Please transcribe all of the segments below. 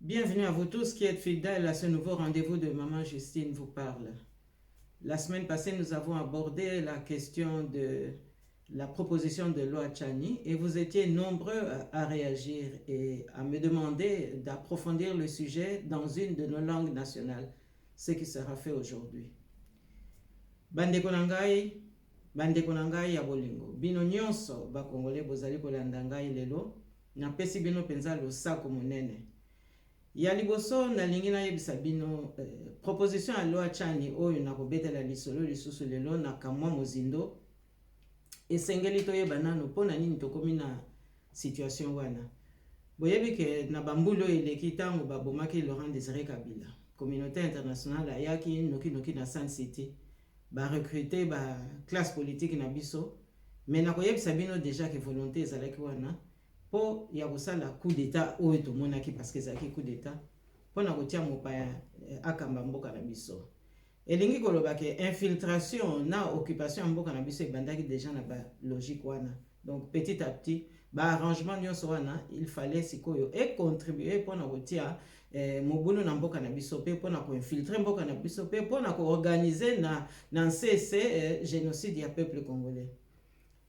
Bienvenue à vous tous qui êtes fidèles à ce nouveau rendez-vous de Maman Justine vous parle. La semaine passée, nous avons abordé la question de la proposition de loi Tchani et vous étiez nombreux à réagir et à me demander d'approfondir le sujet dans une de nos langues nationales, ce qui sera fait aujourd'hui. Bandeko na ngai ya bolingo, bino nyonso bakongole bozali kolanda ngai lelo, napesi bino penza losako monene. Ya liboso nalingi nayebisa bino proposition ya loi Tchani oyo nakobetela lisolo lisusu lelo na kamwa mozindo esengeli toyeba nano mpona nini tokomi na situation wana. Boyebi ke na bambulu eleki ntango babomaki Laurent Désiré Kabila, communauté internationale ayaki noki na Sun City barecruter ba classe politique na biso, mais nakoyebisa bino déjà que volonté ezalaki wana po ya kosala coup d'état oyo tomonaki parce que ezalaki coup d'état mpona kotia mopaya akamba mboka na biso. Elingi koloba ke infiltration na occupation ya mboka na biso ebandaki déjà na balogique wana. Donc petit à petit baarrangement nyonso wana il fallait sikoyo econtribuer mpona kotia mobulu na mboka na biso mpe mpona koinfiltre mboka na biso mpe mpona koorganize na nsese génocide ya peuple congolais.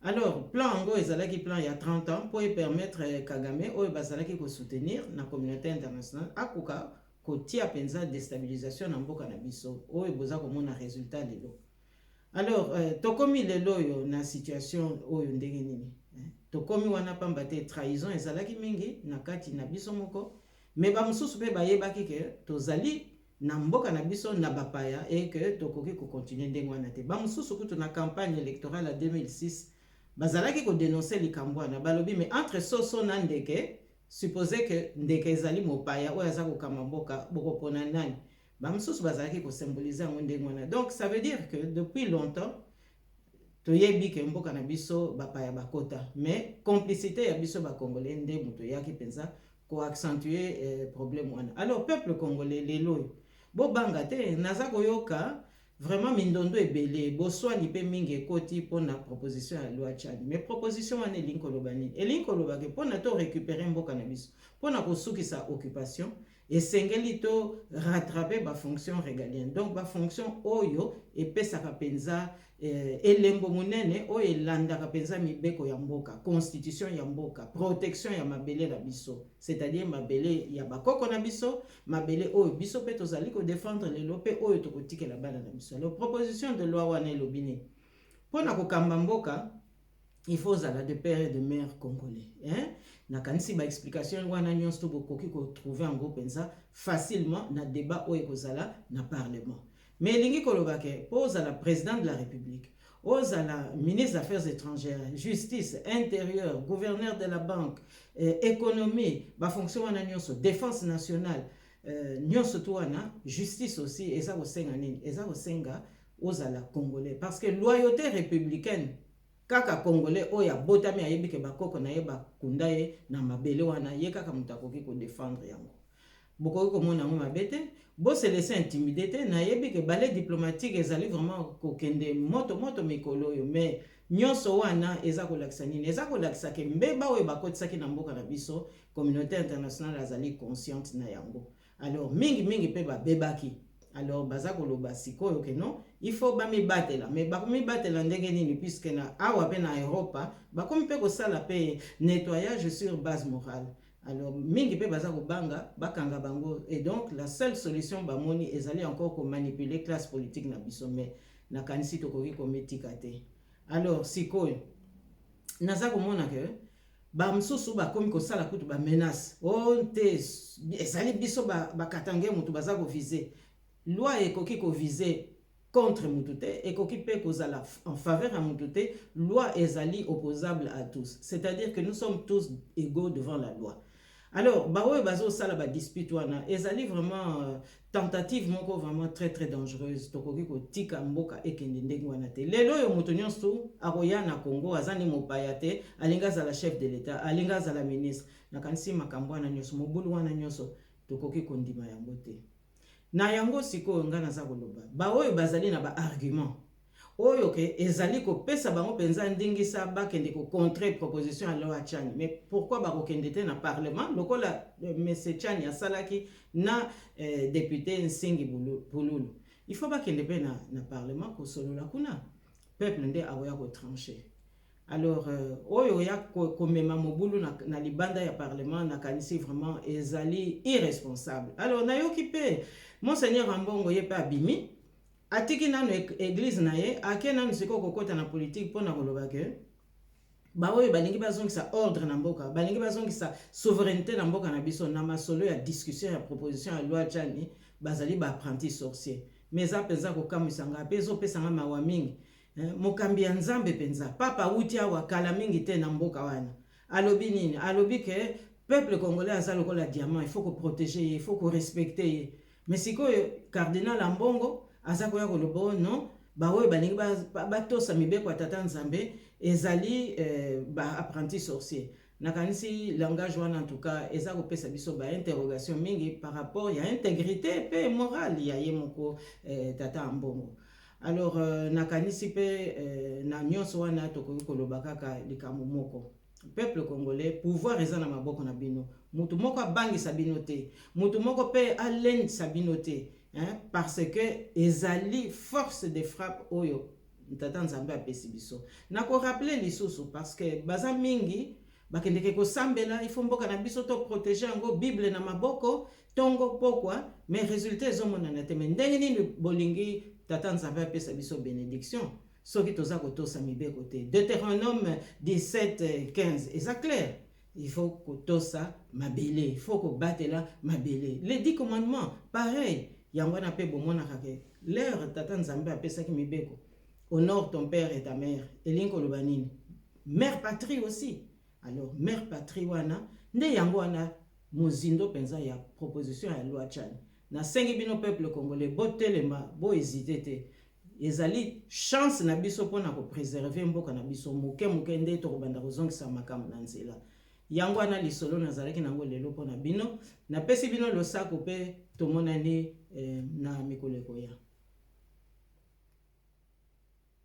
Alors, plan Ango ezalaki plan il y a 30 ans pour permettre Kagame oyo bazalaki ko soutenir na communauté internationale akoka kotia penza déstabilisation na mboka na biso oyo boza komona résultat lelo. Alors, tokomi lelo yo na situation oyo ndenge nini? Tokomi wana pamba te trahison ezalaki mingi na kati na biso moko, mais ba mususu pe bayebaki ke tozali na mboka na biso na bapaya et que tokoki ko continuer ndenge wana te. Ba mususu kutu na campagne électorale à 2006 bazalaki ko dénoncer likambo wana balobi mais entre soso na ndeke supposé que ndeke ezali mopaya oyo aza kokamba mboka bokopona nani bamususu bazalaki ko symboliser yango ndenge wana. Donc ça veut dire que depuis longtemps toyebi ke mboka na biso bapaya bakota, mais complicité ya biso bakongolais nde moto yaki penza ko accentuer problème wana. Alors peuple congolais lelo bobanga te naza koyoka vraiment mindondo ebele boswani pe mingi ekoti pona proposition ya loi Tchani, mais proposition wana elingi koloba nini? Elingi koloba ke pona to récupérer mboka na biso pona kosukisa occupation esengeli to rattraper ba fonction régalienne. Donc ba fonction oyo epesaka penza elembo munene oyo elandaka penza mibeko ya mboka, constitution ya mboka, protection ya mabele na biso, c'est-à-dire mabele ya bakoko na biso, mabele oyo biso pe tozali ko défendre lelo pe oyo tokotikela bana na biso. La proposition de loi wana elobini pona kokamba mboka il faut zala de père et de mère congolais, na kanisi ba explication wana nyonso bokoki ko trouver en gros penza facilement na débat oyo kozala na parlement. Mais lingi koloba ke pose la président de la République, ozala ministre des Affaires étrangères, justice, intérieur, gouverneur de la banque, économie, ba fonction wana nyonso, défense nationale, nyonso to wana, justice aussi, eza kosenga nini? Eza kosenga ozala congolais parce que loyauté républicaine kaka congolais oya botami ayebi ke bakoko na ye bakunda ye na mabele wana ye kaka mutu akoki ko défendre yango. Bokoki komona yango mabe te, bo se laisser intimider te, na yebi ke balai diplomatique ezali vraiment kokende moto mikolo oyo, mais nyonso wana eza kolakisa nini? Eza kolakisa ke mbeba oyo bakotisaki na mboka na biso communauté internationale azali consciente na yango. Alors mingi pe babebaki. Alors baza koloba sikoyo ke non, il faut bamibatela, mais bakomibatela ndenge nini puisque na awa pe na Europa bakomi pe kosala pe nettoyage sur base morale. Alors mingi pe baza kobanga bakanga bango, et donc la seule solution bamoni ezali encore ko manipuler classe politique na biso, mais na kanisi tokoki kometika te. Alors sikoyo naza komona ke ba msusu bakomi kosala kutu ba menace te ezali biso bakatange mutu baza ko viser loi ekoki ko viser contre mutu te, ekoki pe kozala en faveur à mutu te, loi ezali opposable à tous, c'est-à-dire que nous sommes tous égaux devant la loi. Alors baoyo bazo sala ba dispute wana ezali vraiment tentative moko vraiment très dangereuse, tokoki ko tika mboka ekende ndenge wana te. Lelo yo mutu nyonso akoya na Congo azani mopaya te, alinga za la chef de l'état, alinga za la ministre, na kanisi makambo wana nyonso mobulu wana nyonso tokoki kondima yango te. Na yango sikoyo nga naza koloba baoyo bazali na ba argument oyo ke ezali kopesa bango penza ndingisa bakende ko contre proposition ya loi Tchani. Mais pourquoi bakokende te na parlement lokola monsieur Tchani asalaki na député Nsingi Pululu. Il faut bakende pe na parlement ko solola kuna peuple nde awoya ko trancher. Alors oyo ya komema mobulu na libanda ya parlement na kanisi vraiment ezali irresponsable. Alors nayoki pe monseigneur Ambongo ye pe abimi atiki nanu église na ye ake nanu siko kokota na politique pona koloba ke ba oyo balingi bazongisa ordre na mboka, balingi bazongisa souveraineté na mboka na biso na masolo ya discussion ya proposition ya loi Tchani bazali ba apprenti sorcier. Mais apenza ko kamisa nga pezo pesa nga mawa mingi. Mokambi ya nzambe penza papa uti awa kala mingi te na mboka wana. Alobi nini? Alobi ke peuple congolais aza lokola diamant, il faut ko protéger, il faut ko respecter. Mais sikoyo cardinal Ambongo aza koya kolobo non ba oyo balingi batosa mibeko tata nzambe ezali ba apprenti sorcier. Nakanisi langage wana en tout cas eza kopesa biso ba interrogation mingi par rapport ya intégrité pe morale ya yemoko tata Ambongo. Alors nakanisi pe na nyonso wana tokoki koloba kaka likambo moko. Peuple congolais pouvoir eza na maboko na bino. Mutu moko abangisa bino te. Mutu moko pe alendisa bino te. Parce que ezali force de frappe oyo tata nzambe apesi biso. Nako rappeler lisusu parce que baza mingi bakendeke ko sambela il faut mboka na biso to protéger ngo Bible na maboko tongo pokwa mais résultat ezomona na te mais ndenge nini bolingi tata nzambe apesa biso bénédiction soki toza kotosa mibeko te. Deutéronome 17:15 eza clair. Il faut kotosa mabele, il faut ko batela mabele. Les 10 commandements pareil. Yango na pe bomona kake l'heure tata nzambe apesa ki mibeko. Honore ton père et ta mère. Elinko lobanini. Mère patrie aussi. Alors mère patrie wana nde yango wana mozindo penza ya proposition ya loi Tchani. Na sengi bino peuple congolais botelema bo hésiter te. Ezali chance na biso pona ko préserver mboka na biso moke nde to kobanda kozongisa makambo na nzela. Yango wana lisolo nazalaki nango lelo pona bino na pesi bino losako pe tomonani na mikoleko ya